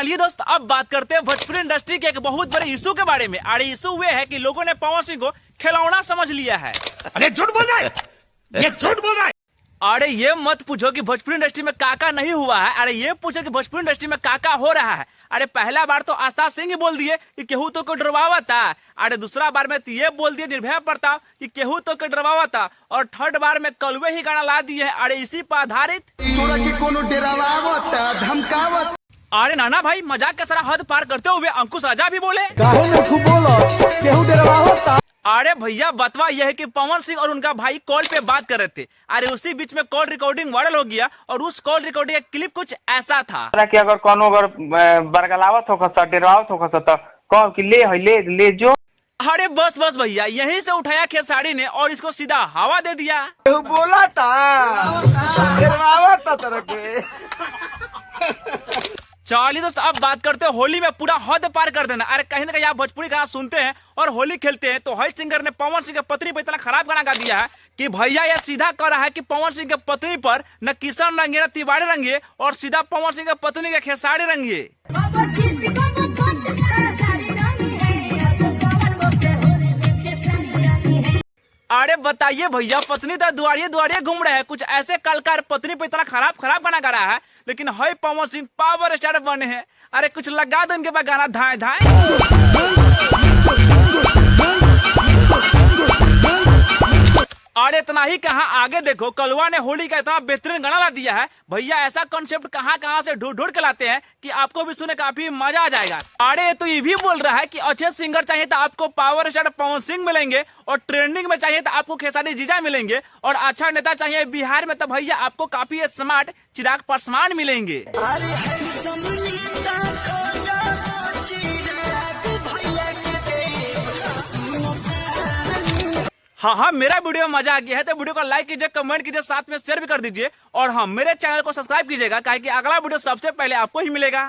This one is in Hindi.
चलिए दोस्त, अब बात करते हैं भोजपुरी इंडस्ट्री के एक बहुत बड़े इशू के बारे में। अरे इशू वे है कि लोगों ने पवन सिंह को खिलौना समझ लिया है। अरे झूठ बोल रहा है, ये झूठ बोल रहा है। अरे ये मत पूछो कि भोजपुरी इंडस्ट्री में काका नहीं हुआ है, अरे ये पूछो कि भोजपुरी इंडस्ट्री में काका हो रहा है। अरे पहला बार तो आस्था सिंह ही बोल दिए कि केहू तो को डरवावा था। अरे दूसरा बार में ये बोल दिए निर्भया प्रताप कि केहू तो को डरवावा था। और थर्ड बार में कलवे ही गाना ला दिए। अरे इसी पर आधारित धमकावत। अरे नाना भाई, मजाक का सारा हद पार करते हुए अंकुश राजा भी बोले, अरे भैया बतवा यह है कि पवन सिंह और उनका भाई कॉल पे बात कर रहे थे। अरे उसी बीच में कॉल रिकॉर्डिंग वायरल हो गया और उस कॉल रिकॉर्डिंग का क्लिप कुछ ऐसा था कि अगर कोनो अगर बरगलावत होगा डरावत होगा तो कहो कि ले जो। अरे बस बस भैया, यहीं से उठाया खेसारी ने और इसको सीधा हवा दे दिया। बोला था तरह के। चलिए दोस्त, अब बात करते हैं होली में पूरा हद पार कर देना। अरे कहीं ना कहीं आप भोजपुरी गाना सुनते हैं और होली खेलते हैं तो हर सिंगर ने पवन सिंह के पत्नी पर इतना खराब गाना गा दिया है कि भैया यह सीधा कर रहा है कि पवन सिंह के पत्नी पर न किशन रंगे न तिवारी रंगे और सीधा पवन सिंह के पत्नी के खेसारी रंगे। अरे बताइए भैया, पत्नी तो दुआरिये दुआरिये घूम रहे हैं, कुछ ऐसे कलकार पत्नी पे इतना खराब गाना गा रहा है, लेकिन है पवन सिंह पावर स्टार बने हैं। अरे कुछ लगा दो इनके पास गाना धाए धाए। अरे इतना ही कहा, आगे देखो कलवा ने होली का इतना बेहतरीन गाना ला दिया है। भैया ऐसा कॉन्सेप्ट कहाँ से ढूंढ के लाते हैं कि आपको भी सुने काफी मजा आ जाएगा। अरे तो ये भी बोल रहा है कि अच्छे सिंगर चाहिए तो आपको पावर स्टार पवन सिंह मिलेंगे और ट्रेंडिंग में चाहिए तो आपको खेसारी जीजा मिलेंगे और अच्छा नेता चाहिए बिहार में तो भैया आपको काफी स्मार्ट चिराग पासवान मिलेंगे। हाँ, मेरा वीडियो में मजा आ गया है तो वीडियो को लाइक कीजिए, कमेंट कीजिए, साथ में शेयर भी कर दीजिए और हाँ मेरे चैनल को सब्सक्राइब कीजिएगा, काहे कि अगला वीडियो सबसे पहले आपको ही मिलेगा।